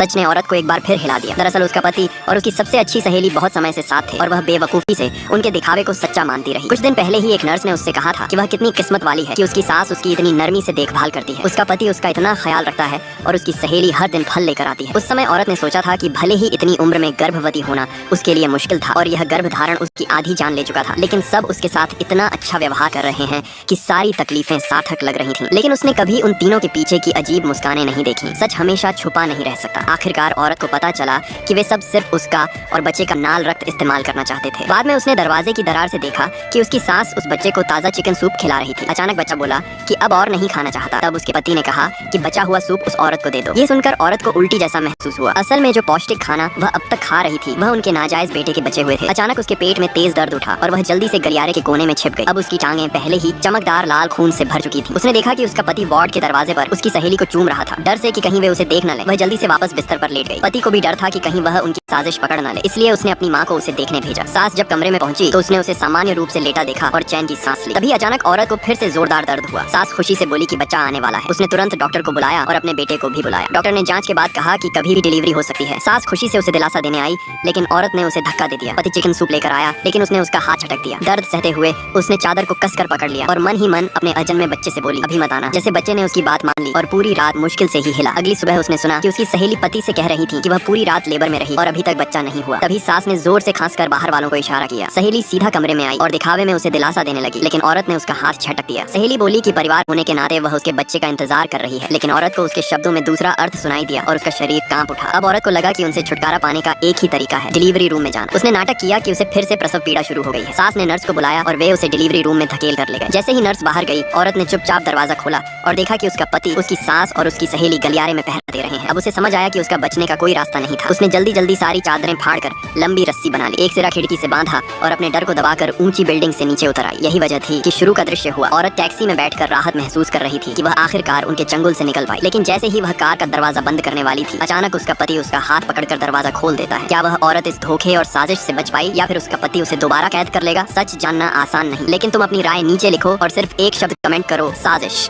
सच ने औरत को एक बार फिर हिला दिया। दरअसल उसका पति और उसकी सबसे अच्छी सहेली बहुत समय से साथ थे और वह बेवकूफी से उनके दिखावे को सच्चा मानती रही। कुछ दिन पहले ही एक नर्स ने उससे कहा था कि वह कितनी किस्मत वाली है कि उसकी सास उसकी इतनी नरमी से देखभाल करती है। उसका पति उसका इतना ख्याल रखता है और उसकी सहेली हर दिन फल लेकर आती है। उस समय औरत ने सोचा था कि भले ही इतनी उम्र में गर्भवती होना उसके लिए मुश्किल था और यह गर्भधारण उसकी आधी जान ले चुका था, लेकिन सब उसके साथ इतना अच्छा व्यवहार कर रहे हैं कि सारी तकलीफें सार्थक लग रही थीं। लेकिन उसने कभी उन तीनों के पीछे की अजीब मुस्कानें नहीं देखी। सच हमेशा छुपा नहीं रह सकता। आखिरकार औरत को पता चला कि वे सब सिर्फ उसका और बच्चे का नाल रक्त इस्तेमाल करना चाहते थे। बाद में उसने दरवाजे की दरार से देखा कि उसकी सास उस बच्चे को ताजा चिकन सूप खिला रही थी। अचानक बच्चा बोला कि अब और नहीं खाना चाहता। तब उसके पति ने कहा कि बचा हुआ सूप उस औरत को दे दो। ये सुनकर औरत को उल्टी जैसा महसूस हुआ। असल में जो पौष्टिक खाना वह अब तक खा रही थी वह उनके नाजायज बेटे के बचे हुए थे। अचानक उसके पेट में तेज दर्द उठा और वह जल्दी से गलियारे के कोने में छिप गई। अब उसकी टांगें पहले ही चमकदार लाल खून से भर चुकी थी। उसने देखा कि उसका पति वार्ड के दरवाजे पर उसकी सहेली को चूम रहा था। डर से कि कहीं वे उसे देख न ले, वह जल्दी से वापस बिस्तर पर लेट गई। पति को भी डर था कि कहीं वह उनकी साजिश पकड़ न ले, इसलिए उसने अपनी माँ को उसे देखने भेजा। सास जब कमरे में पहुंची तो उसने उसे सामान्य रूप से लेटा देखा और चैन की सांस ली। तभी अचानक औरत को फिर से जोरदार दर्द हुआ। सास खुशी से बोली कि बच्चा आने वाला है। उसने तुरंत डॉक्टर को बुलाया और अपने बेटे को भी बुलाया। डॉक्टर ने जांच के बाद कहा कि कभी भी डिलीवरी हो सकती है। सास खुशी से उसे दिलासा देने आई, लेकिन औरत ने उसे धक्का दे दिया। पति चिकन सूप लेकर आया, लेकिन उसने उसका हाथ झटक दिया। दर्द सहते हुए उसने चादर को कसकर पकड़ लिया और मन ही मन अपने अजन्मे बच्चे से बोली, अभी मत आना। जैसे बच्चे ने उसकी बात मान ली और पूरी रात मुश्किल से ही हिला। अगली सुबह उसने सुना कि उसकी सहेली पति से कह रही थी कि वह पूरी रात लेबर में रही और अभी तक बच्चा नहीं हुआ। तभी सास ने जोर से खांसकर बाहर वालों को इशारा किया। सहेली सीधा कमरे में आई और दिखावे में उसे दिलासा देने लगी, लेकिन औरत ने उसका हाथ झटक दिया। सहेली बोली कि परिवार होने के नाते वह उसके बच्चे का इंतजार कर रही है, लेकिन औरत को उसके शब्दों में दूसरा अर्थ सुनाई दिया और उसका शरीर कांप उठा। अब औरत को लगा कि उनसे छुटकारा पाने का एक ही तरीका है, डिलीवरी रूम में जाना। उसने नाटक किया कि उसे फिर से प्रसव पीड़ा शुरू हो गई है। सास ने नर्स को बुलाया और वे उसे डिलीवरी रूम में धकेल कर ले गए। जैसे ही नर्स बाहर गई, औरत ने चुपचाप दरवाजा खोला और देखा कि उसका पति, उसकी सास और उसकी सहेली गलियारे में पहरा दे रहे हैं। अब उसे समझ आया कि उसका बचने का कोई रास्ता नहीं था। उसने जल्दी जल्दी सारी चादरें फाड़कर लंबी रस्सी बना ली, एक सिरा खिड़की से बांधा और अपने डर को दबाकर ऊंची बिल्डिंग से नीचे उतर आई। यही वजह थी कि शुरू का दृश्य हुआ। औरत टैक्सी में बैठकर राहत महसूस कर रही थी कि वह आखिरकार उनके चंगुल से निकल पाई, लेकिन जैसे ही वह कार का दरवाजा बंद करने वाली थी, अचानक उसका पति उसका हाथ पकड़कर दरवाजा खोल देता है। क्या वह औरत इस धोखे और साजिश से बच पाई या फिर उसका पति उसे दोबारा कैद कर लेगा? सच जानना आसान नहीं, लेकिन तुम अपनी राय नीचे लिखो और सिर्फ एक शब्द कमेंट करो, साजिश।